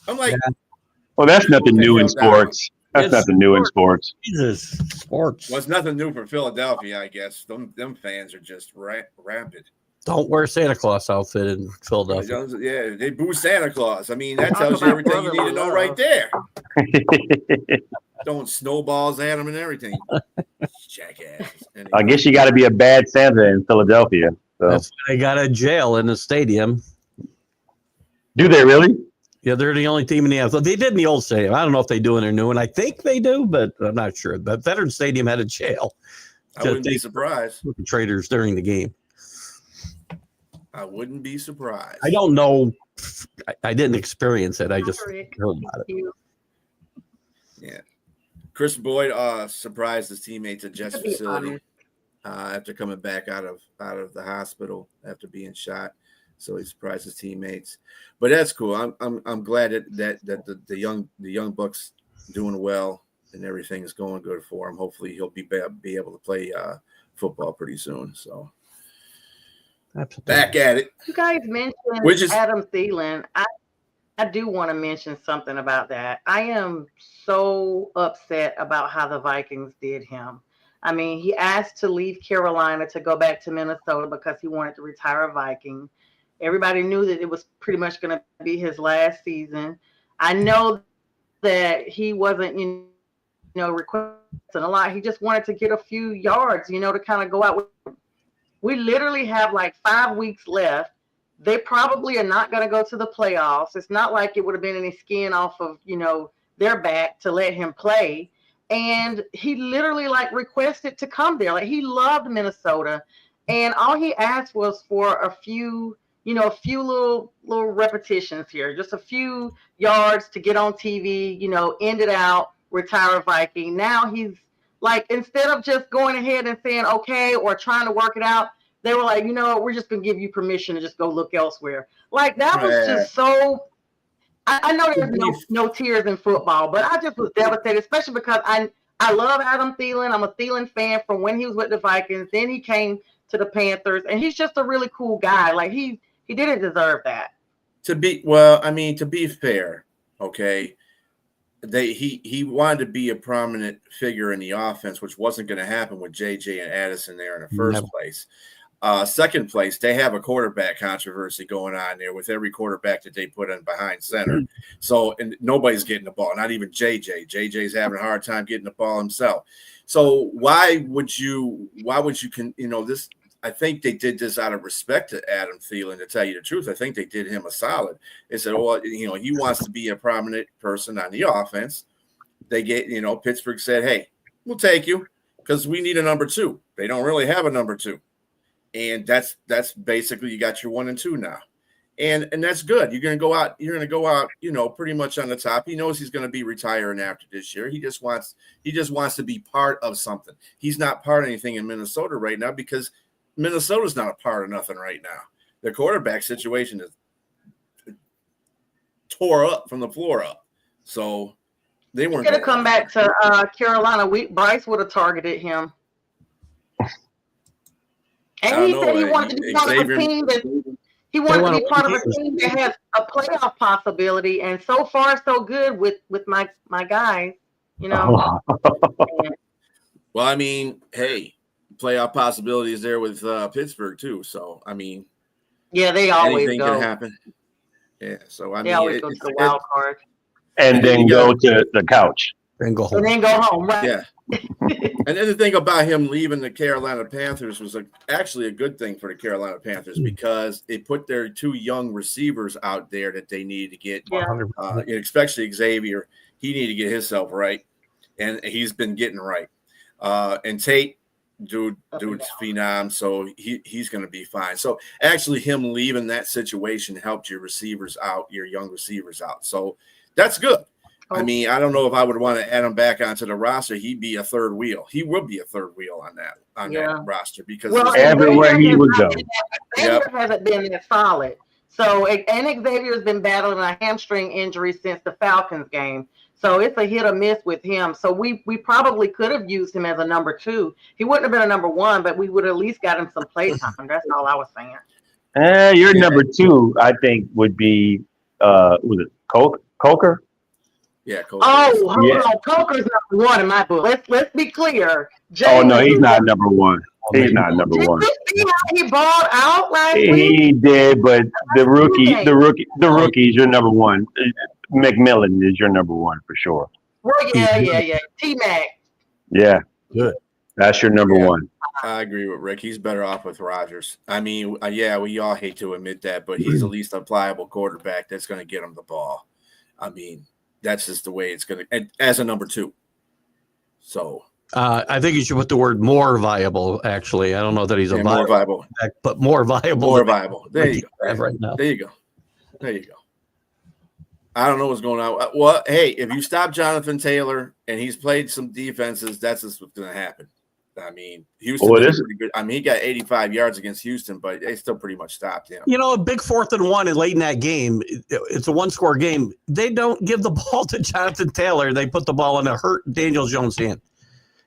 I'm like, well, that's nothing new in sports. That's nothing new in sports. Jesus, sports. Well, it's nothing new for Philadelphia, I guess. Them fans are just rampant. Don't wear Santa Claus outfit in Philadelphia. Yeah, they boo Santa Claus. I mean, that tells you everything you need to know right there. Throwing snowballs at him and everything. Jackass. Anyway. I guess you got to be a bad Santa in Philadelphia. So. That's why they got a jail in the stadium. Do they really? Yeah, they're the only team in the NFL. They did in the old stadium. I don't know if they do in their new one. I think they do, but I'm not sure. The Veterans Stadium had a jail. I wouldn't be surprised. Traders during the game. I wouldn't be surprised. I don't know. I didn't experience it. I just heard about it. Yeah. Chris Boyd surprised his teammates at Jets facility after coming back out of the hospital after being shot. So he surprised his teammates. But that's cool. I'm glad that the young Bucks doing well and everything is going good for him. Hopefully he'll be able to play football pretty soon. So. Absolutely. Back at it. You guys mentioned Adam Thielen. I do want to mention something about that. I am so upset about how the Vikings did him. I mean, he asked to leave Carolina to go back to Minnesota because he wanted to retire a Viking. Everybody knew that it was pretty much going to be his last season. I know that he wasn't, requesting a lot. He just wanted to get a few yards, to kind of go out with. We literally have like 5 weeks left. They probably are not going to go to the playoffs. It's not like it would have been any skin off of, their back to let him play. And he literally requested to come there. Like he loved Minnesota. And all he asked was for a few little repetitions here, just a few yards to get on TV, end it out, retire a Viking. Now he's instead of just going ahead and saying, okay, or trying to work it out, they were like, we're just going to give you permission to just go look elsewhere. That was just so, I know there's no tears in football, but I just was devastated, especially because I love Adam Thielen. I'm a Thielen fan from when he was with the Vikings. Then he came to the Panthers, and he's just a really cool guy. He didn't deserve that. To be fair, okay, he wanted to be a prominent figure in the offense, which wasn't going to happen with JJ and Addison there in the first place. Second place, they have a quarterback controversy going on there with every quarterback that they put in behind center. So, and nobody's getting the ball, not even JJ. JJ's having a hard time getting the ball himself. So why would you this? I think they did this out of respect to Adam Thielen, to tell you the truth. I think they did him a solid. They said, he wants to be a prominent person on the offense. They Pittsburgh said, hey, we'll take you because we need a number 2. They don't really have a number 2. And that's basically, you got your 1 and 2 now. And that's good. You're going to go out, pretty much on the top. He knows he's going to be retiring after this year. He just wants to be part of something. He's not part of anything in Minnesota right now because Minnesota's not a part of nothing right now. Their quarterback situation is tore up from the floor up. So they weren't going to come back to Carolina. Bryce would have targeted him. And he said he wanted to be part of a team that has a playoff possibility. And so far, so good with my guys, you know. Well, I mean, hey, playoff possibilities there with Pittsburgh too. So I mean, yeah, they always anything can happen. Yeah, so I mean, they always go to the wild card, and then go to the couch, and go home, and then go home. Right? Yeah. And then the thing about him leaving the Carolina Panthers was actually a good thing for the Carolina Panthers because they put their 2 young receivers out there that they needed to get, especially Xavier. He needed to get himself right, and he's been getting right. And Tate, dude's phenom, so he's going to be fine. So actually, him leaving that situation helped your receivers out, your young receivers out. So that's good. I mean, I don't know if I would want to add him back onto the roster. He'd be a third wheel. He would be a third wheel on that roster because everywhere he would go. Xavier hasn't been that solid. So, and Xavier's been battling a hamstring injury since the Falcons game. So it's a hit or miss with him. So we probably could have used him as a number 2. He wouldn't have been a number 1, but we would at least got him some play time. That's all I was saying. Your number 2, I think, would be was it Coker? Yeah, Coker. Coker's number 1 in my book. Let's be clear. No, he's not number 1. He's not number 1. Did you see how he balled out last week? He did, but the rookie's your number 1. McMillan is your number 1 for sure. Well, yeah. T-Mac. Yeah, good. That's your number 1. I agree with Rick. He's better off with Rodgers. I mean, we all hate to admit that, but he's at least a pliable quarterback that's going to get him the ball. I mean, that's just the way it's going to – as a number 2. So – I think you should put the word more viable, actually. I don't know that he's more viable. But more viable. More viable. There you go. Right now. There you go. I don't know what's going on. Well, hey, if you stop Jonathan Taylor and he's played some defenses, that's just what's going to happen. I mean, Houston is pretty good. I mean, he got 85 yards against Houston, but they still pretty much stopped him. You know, a big 4th and 1 and late in that game, it's a 1-score game. They don't give the ball to Jonathan Taylor. They put the ball in a hurt Daniel Jones' hand.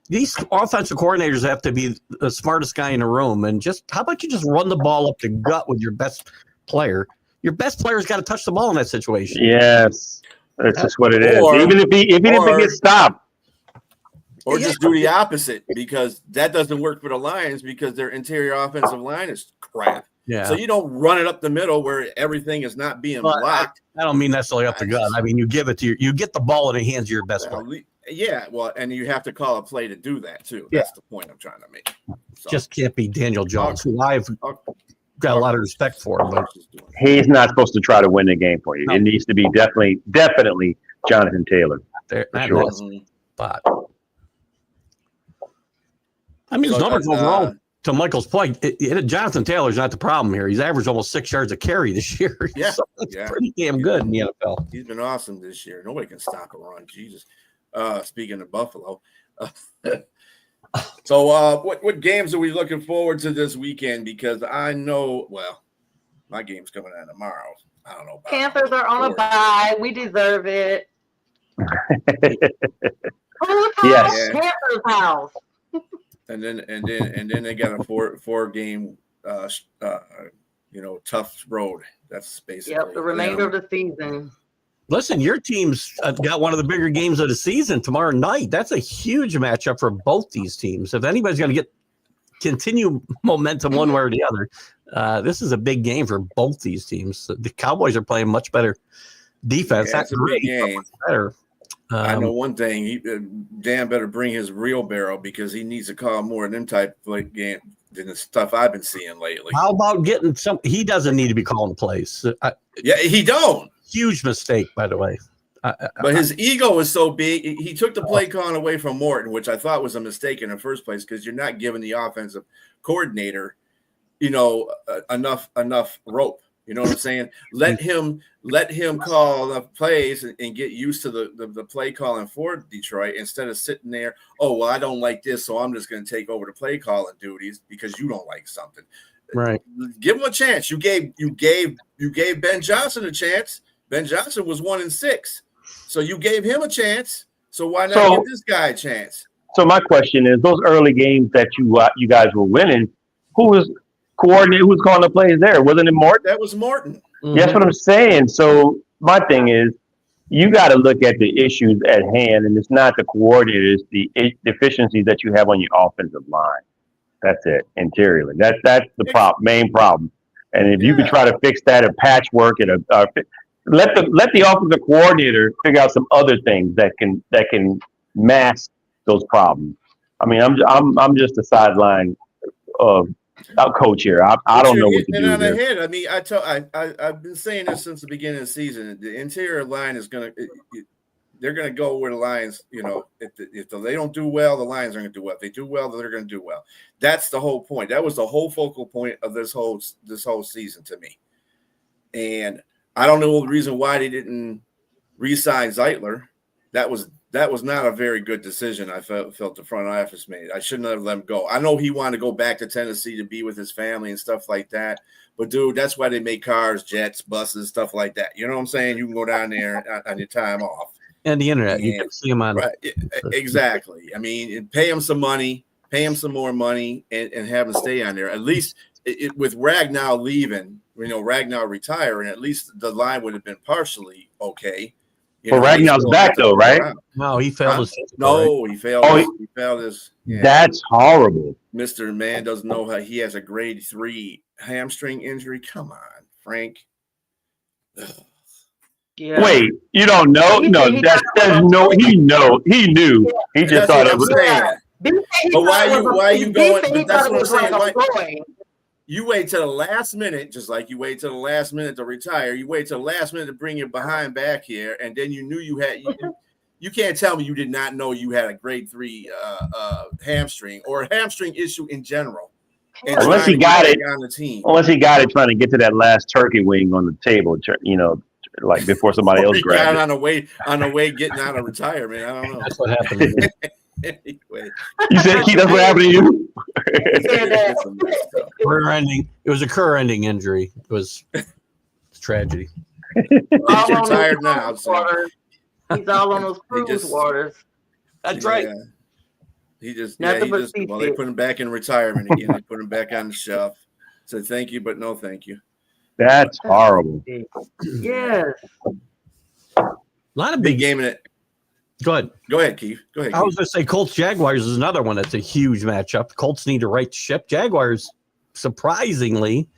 These offensive coordinators have to be the smartest guy in the room. And how about you just run the ball up the gut with your best player? Your best player's got to touch the ball in that situation. Yes, that's just what it is. Even if he gets stopped. Or just do the opposite, because that doesn't work for the Lions because their interior offensive line is crap. Yeah. So you don't run it up the middle where everything is not being blocked. I don't mean necessarily up the gut. I mean, you give it to you get the ball in the hands of your best player. Yeah, well, and you have to call a play to do that too. That's the point I'm trying to make. So. Just can't be Daniel Jones, who I've got a lot of respect for. But he's not supposed to try to win the game for you. No. It needs to be definitely Jonathan Taylor. Sure. But I mean, his numbers overall, to Michael's point, Jonathan Taylor's not the problem here. He's averaged almost 6 yards a carry this year. Yeah, so that's pretty damn good in the NFL. He's been awesome this year. Nobody can stop a run. Jesus. Speaking of Buffalo. So what games are we looking forward to this weekend? Because I know, my game's coming out tomorrow. I don't know. Panthers are on a bye. We deserve it. Yes. Panthers house. And then they got a four game tough road. That's basically the remainder of the season. Listen, your team's got one of the bigger games of the season tomorrow night. That's a huge matchup for both these teams. If anybody's going to continue momentum one way or the other, this is a big game for both these teams. The Cowboys are playing much better defense. That's a big game. Better. I know one thing. Dan better bring his real barrel because he needs to call more of them type of game than the stuff I've been seeing lately. How about getting some? He doesn't need to be calling plays. He don't. Huge mistake, by the way. But his ego is so big. He took the play calling away from Morton, which I thought was a mistake in the first place because you're not giving the offensive coordinator, enough rope. You know what I'm saying? Let him call the plays and get used to the play calling for Detroit instead of sitting there. Oh, well, I don't like this, so I'm just going to take over the play calling duties because you don't like something. Right. Give him a chance. You gave Ben Johnson a chance. Ben Johnson was 1-6, so you gave him a chance. So why not give this guy a chance? So my question is, those early games that you guys were winning, who was coordinating? Who was calling the plays there? Wasn't it Morton? That was Morton. Mm-hmm. That's what I'm saying. So my thing is, you got to look at the issues at hand, and it's not the coordinators, the deficiencies that you have on your offensive line. That's it, interiorly. That's the main problem. And if you could try to fix that and patchwork it, let the offensive coordinator figure out some other things that can mask those problems. I mean, I'm just a sideline coach here. I don't know what to do there. Head. I mean, I've been saying this since the beginning of the season. The interior line is they're going to go where the Lions, if they don't do well, the Lions are going to do well. If they do well, they're going to do well. That's the whole point. That was the whole focal point of this whole season to me. And I don't know the reason why they didn't re-sign Zeitler. That was not a very good decision. I felt the front office made. I shouldn't have let him go. I know he wanted to go back to Tennessee to be with his family and stuff like that. But, dude, that's why they make cars, jets, buses, stuff like that. You know what I'm saying? You can go down there on your time off. And the internet, you can see them on. Right, exactly. I mean, pay him some money, pay him some more money, and have him stay on there. At least with Ragnow leaving, Ragnow retiring, at least the line would have been partially okay. But Ragnow's back though, right? No, he failed his physical. No, he failed. He failed his. Yeah. That's horrible. Mr. Man doesn't know how he has a grade 3 hamstring injury. Come on, Frank. Yeah. Wait, you don't know? He knew. He knew. He just thought it was. But why are you going? But that's what I'm saying. You wait till the last minute, just like you wait till the last minute to retire. You wait till the last minute to bring your behind back here, and then you knew you had. You can't tell me you did not know you had a grade 3 hamstring or a hamstring issue in general. Unless he got it on the team. Unless he got it trying to get to that last turkey wing on the table, like before somebody else grabbed it. On the way getting out of retirement. I don't know. That's what happened. Anyway. You said, Keith, that's what happened to you? It was a career-ending injury. It was a tragedy. He's retired now. So. He's all on those cruise waters. That's right. They put him back in retirement again. They put him back on the shelf. Said thank you, but no thank you. That's horrible. Yes. A lot of big game in it. Go ahead, Keith. Go ahead. I was going to say Colts Jaguars is another one that's a huge matchup. The Colts need to right ship. Jaguars, surprisingly,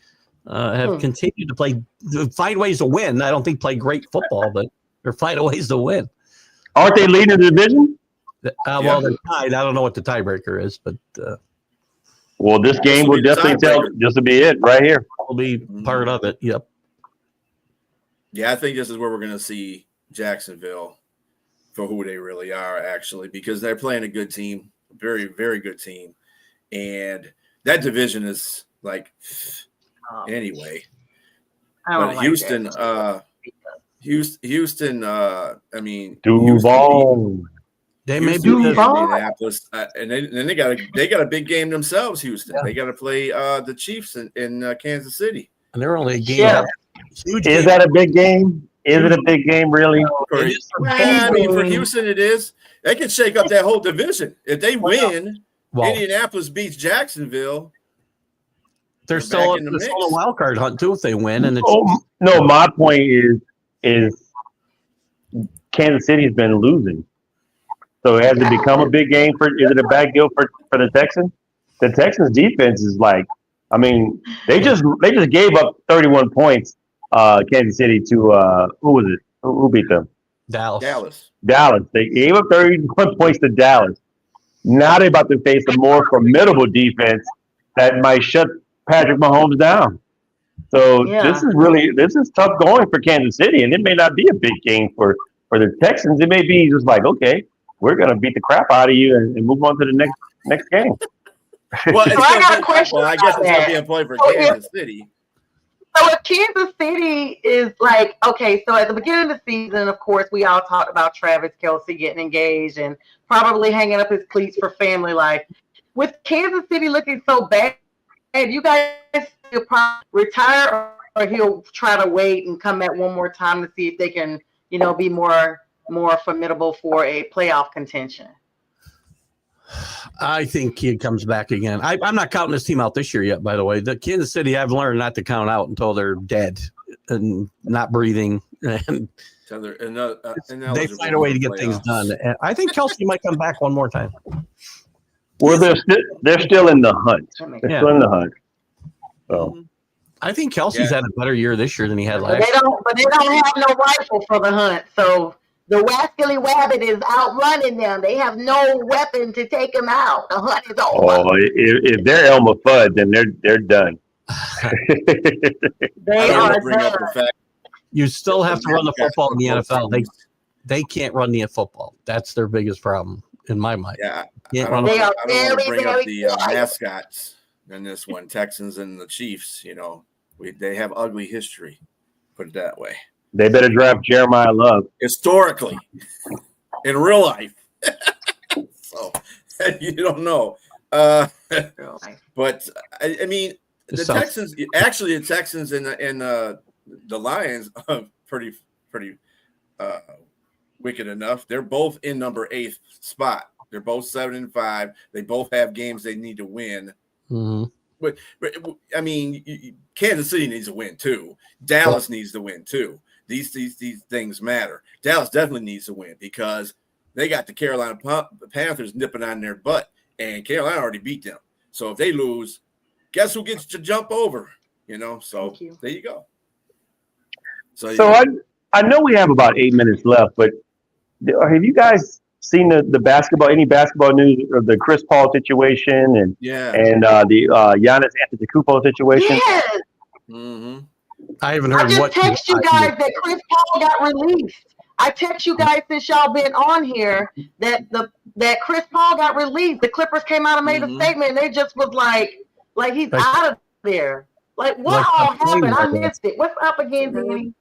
have continued to find ways to win. I don't think play great football, but they're finding ways to win. Aren't they leading the division? Well, they're tied. I don't know what the tiebreaker is, but well, this game will definitely tell. Just to be it right here. Will be part of it. Yep. Yeah, I think this is where we're going to see Jacksonville for who they really are, actually, because they're playing a good team, very, very good team. And that division is anyway. But Houston, I mean, Duval. They may be Indianapolis, and then they got a big game themselves. Houston, they got to play the Chiefs in Kansas City, and they're only a game. Yeah. Huge is game. That a big game? Is it a big game, really? I mean, for Houston, it is. They can shake up that whole division if they win. Indianapolis beats Jacksonville. They're still in a wild card hunt too if they win. And no, my point is Kansas City has been losing. So has it become a big game is it a bad deal for the Texans? The Texans defense is they just gave up 31 points, Kansas City to who was it? Who beat them? Dallas. They gave up 31 points to Dallas. Now they're about to face a more formidable defense that might shut Patrick Mahomes down. So this is tough going for Kansas City, and it may not be a big game for the Texans. It may be just okay, we're going to beat the crap out of you and move on to the next game. Well, I got a question. Well, I guess it's going to be a play for Kansas City. So if Kansas City is like, okay, so at the beginning of the season, of course, we all talked about Travis Kelce getting engaged and probably hanging up his cleats for family life. With Kansas City looking so bad, you guys will probably retire or he'll try to wait and come back one more time to see if they can, be more formidable for a playoff contention. I think he comes back again. I'm not counting this team out this year yet, by the way. The Kansas City, I've learned not to count out until they're dead and not breathing. And so they find a way to get things done. And I think Kelce might come back one more time. Well, they're still in the hunt. They're still in the hunt. So I think Kelsey's had a better year this year than he had last year. But they don't have no rifle for the hunt, so the Wascally Wabbit is outrunning them. They have no weapon to take them out. The hunt is over. Oh, if they're Elmer Fudd, then they're done. They are done. You still have to run the football in the NFL. They can't run the football. That's their biggest problem in my mind. Yeah, They are I don't very, want to bring up very the quiet. mascots in this one, Texans and the Chiefs. They have ugly history. Put it that way. They better draft Jeremiah Love. Historically, in real life. So you don't know. But I mean, the Texans, actually, the Texans and the Lions are pretty wicked enough. They're both in number 8 spot. They're both 7-5. They both have games they need to win. Mm-hmm. But I mean, Kansas City needs to win too. Dallas needs to win too. These things matter. Dallas definitely needs to win because they got the Carolina Panthers nipping on their butt, and Carolina already beat them. So if they lose, guess who gets to jump over? So there you go. So I know we have about 8 minutes left, but have you guys seen the basketball? Any basketball news of the Chris Paul situation and the Giannis Antetokounmpo situation? Yes. Mm-hmm. I haven't heard. I just text you guys that Chris Paul got released. I text you guys since y'all been on here that Chris Paul got released. The Clippers came out and made a statement. And they just was like he's out of there. Like what all happened? I missed it. What's up again, Danny?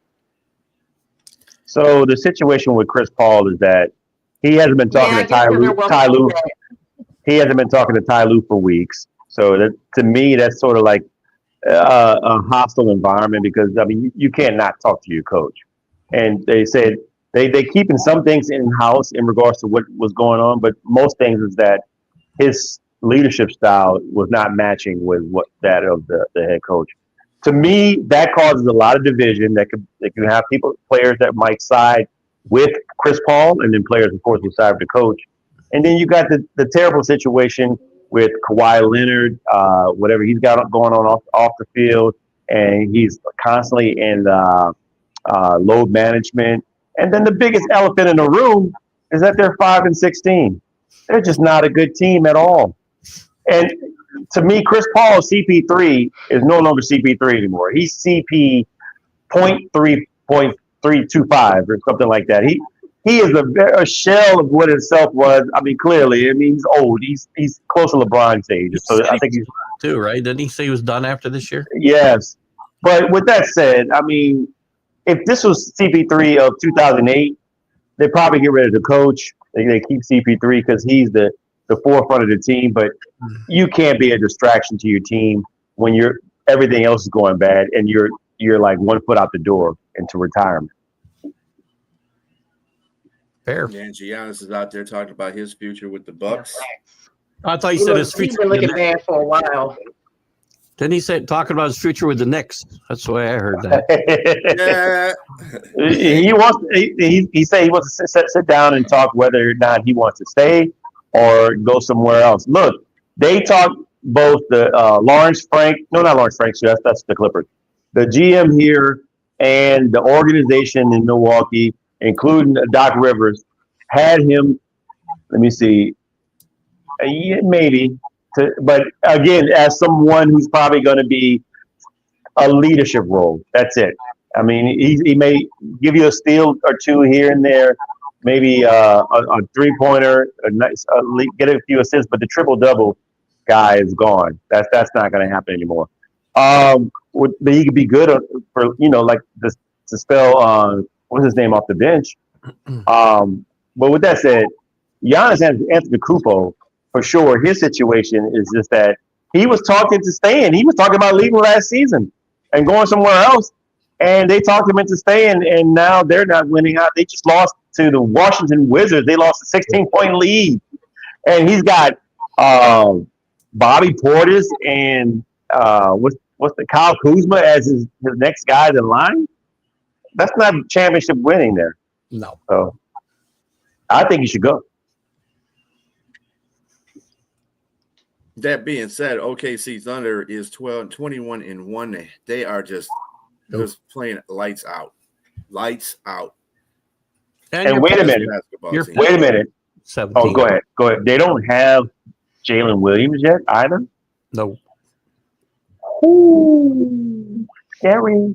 So the situation with Chris Paul is that he hasn't been talking to Ty Lue. He hasn't been talking to Ty Lue for weeks. So that, to me, that's sort of like a hostile environment because I mean you can't not talk to your coach. And they said they keeping some things in house in regards to what was going on, but most things is that his leadership style was not matching with what that of the head coach. To me, that causes a lot of division. That can have players that might side with Chris Paul, and then players, of course, will side with the coach. And then you got the terrible situation with Kawhi Leonard, whatever he's got going on off the field, and he's constantly in load management. And then the biggest elephant in the room is that they're 5-16. They're just not a good team at all. And to me, Chris Paul, CP3, is no longer CP3 anymore. He's CP 0.3.325 or something like that. He is a shell of what himself was. I mean, clearly, he's old. He's close to LeBron's age. So I think he's too, right? Didn't he say he was done after this year? Yes. But with that said, I mean, if this was CP3 of 2008, they probably get rid of the coach. They keep CP3 because he's the forefront of the team. But you can't be a distraction to your team when everything else is going bad and you're like 1 foot out the door into retirement. Fair. And Giannis is out there talking about his future with the Bucks. I thought he said his future. He's been looking bad for a while. Didn't he say talking about his future with the Knicks? That's the way I heard that. He said he wants to sit down and talk whether or not he wants to stay or go somewhere else. Look, they talked both the not Lawrence Frank, that's the Clippers. The GM here and the organization in Milwaukee, including Doc Rivers, had him. Let me see, maybe. But again, as someone who's probably going to be a leadership role, that's it. I mean, he may give you a steal or two here and there, maybe a 3-pointer, get a few assists, but the triple-double guy is gone. That's not going to happen anymore. he could be good for like this to spell what's his name off the bench. But with that said, Giannis Antetokounmpo, for sure, his situation is just that he was talking to staying. He was talking about leaving last season and going somewhere else, and they talked him into staying. And now they're not winning out. They just lost to the Washington Wizards. They lost a 16-point lead, and he's got Bobby Portis and what's the Kyle Kuzma as his next guy in line. That's not championship winning there. No. So I think he should go. That being said, OKC Thunder is 21-1. They are just playing lights out. Lights out. And wait a minute. Wait a minute. 17. Oh, go ahead. Go ahead. They don't have Jalen Williams yet either? No. Ooh, scary.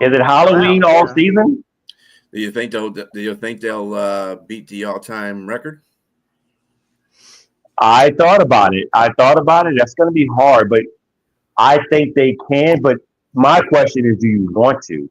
Is it Halloween all season? Do you think they'll beat the all-time record? I thought about it. That's going to be hard, but I think they can. But my question is, do you want to?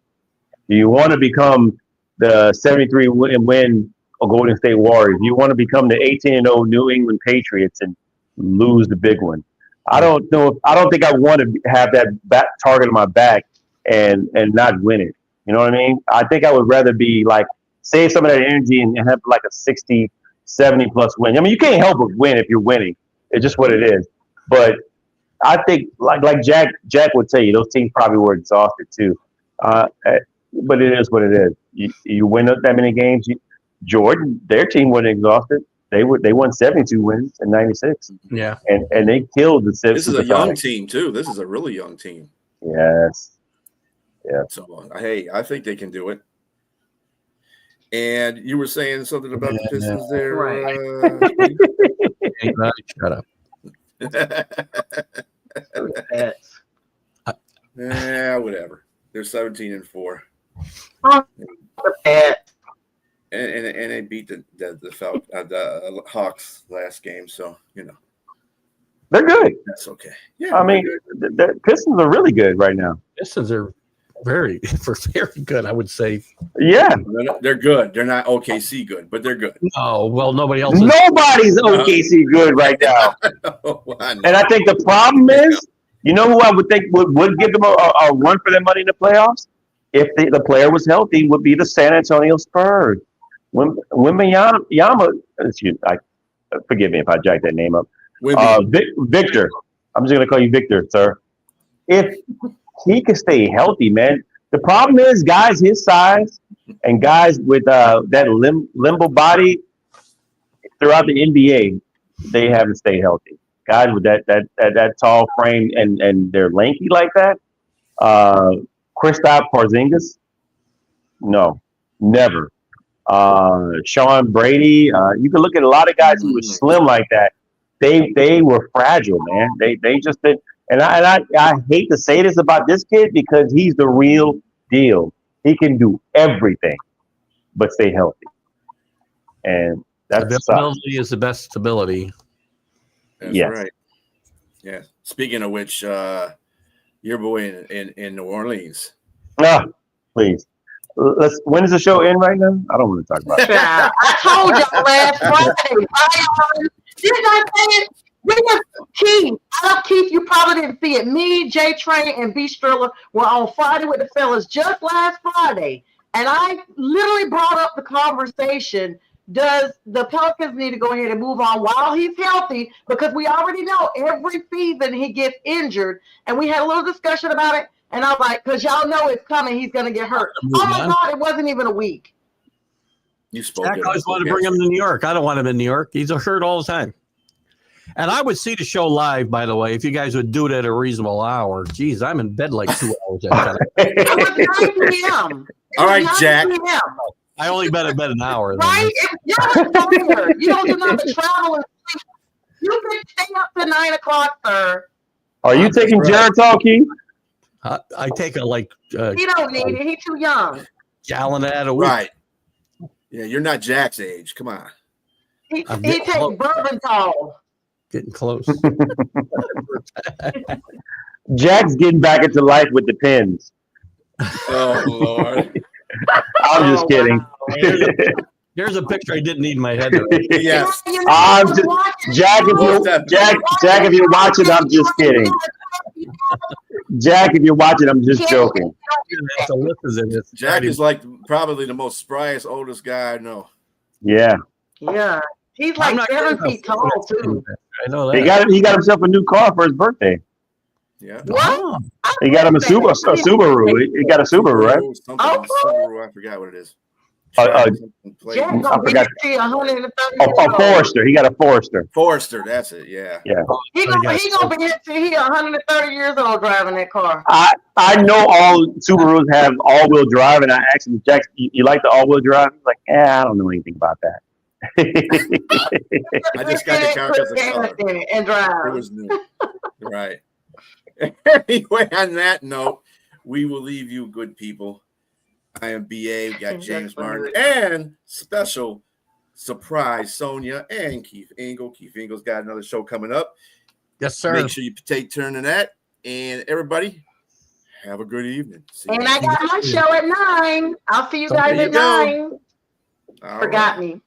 Do you want to become the 73 win Golden State Warriors? Do you want to become the 18-0 New England Patriots and lose the big one? I don't know. I don't think I want to have that target on my back and not win it. You know what I mean? I think I would rather be like save some of that energy and have like a 60, 70 plus win. I mean, you can't help but win if you're winning. It's just what it is. But I think like Jack would tell you, those teams probably were exhausted too. But it is what it is. You win that many games. Jordan, their team wasn't exhausted. They won 72 wins in 96. Yeah. And they killed the Sixers. This is a young team too. This is a really young team. Yes. Yeah. So hey, I think they can do it. And you were saying something about the Pistons there, right? Shut up. Yeah, whatever. They're 17-4. And they beat the Hawks last game, so they're good. That's okay. Yeah, I mean, the Pistons are really good right now. Pistons are very good, I would say. Yeah, they're good. They're not OKC good, but they're good. Oh well, nobody else. Nobody's OKC good right now. And I think the problem is, who I would think would give them a run for their money in the playoffs if the player was healthy would be the San Antonio Spurs. Wembanyama, forgive me if I jacked that name up. Victor, I'm just going to call you Victor, sir. If he can stay healthy, man. The problem is guys his size and guys with that limbo body throughout the NBA, they haven't stayed healthy. Guys with that tall frame and they're lanky like that. Kristaps Porzingis, no, never. Sean Brady, you can look at a lot of guys who were slim like that. They were fragile, man. They just did. And I hate to say this about this kid because he's the real deal. He can do everything, but stay healthy. And that's availability is the best stability. That's right. Yeah. Speaking of which, your boy in New Orleans. Please. When does the show end right now? I don't want to talk about it. I told y'all last Friday. Didn't I say it? Keith, you probably didn't see it. Me, J Train, and B Striller were on Friday with the fellas just last Friday. And I literally brought up the conversation. Does the Pelicans need to go ahead and move on while he's healthy? Because we already know every season he gets injured. And we had a little discussion about it. And I was like, because y'all know it's coming. He's going to get hurt. Oh, my God, it wasn't even a week. You spoke. I always wanted to bring him to New York. I don't want him in New York. He's hurt all the time. And I would see the show live, by the way, if you guys would do it at a reasonable hour. Geez, I'm in bed like 2 hours at a time. It was 9 p.m. All right, Jack. I only been in bed an hour. Right? You're tired. You don't do nothing but travel and sleep. You can stay up to 9 o'clock, sir. Are you taking Geritol, Keith? I take he don't need it. He's too young. Gallon at a week. Right. Yeah, you're not Jack's age. Come on. He takes Bourbon tall. Getting close. Jack's getting back into life with the pins. Oh Lord. I'm just kidding. Wow. Here's a picture I didn't need in my head. Yes. I'm just, Jack, if you're watching, I'm just kidding. Jack, if you're watching, I'm just joking. Jack is like probably the most spryest, oldest guy I know. Yeah. Yeah. He's like 7 feet tall too. I know that. He got himself a new car for his birthday. Yeah. What? He got him a Subaru. He got a Subaru, right? Subaru, I forgot what it is. I forgot. A Forester. He got a Forester. Forester, that's it. Yeah. Yeah. He gonna be here till he 130 years old driving that car. I know all Subarus have all-wheel drive, and I asked him, Jack, you like the all-wheel drive? He's like, I don't know anything about that. I just got the car because of color. And drive. It was new. Right. Anyway, on that note, we will leave you, good people. I am BA. We got James Martin and special surprise Sonia and Keith Engle. Keith Engle's got another show coming up. Yes, sir. Make sure you take turn in that. And everybody, have a good evening. And I got my show at 9. I'll see you guys at 9. Forgot me.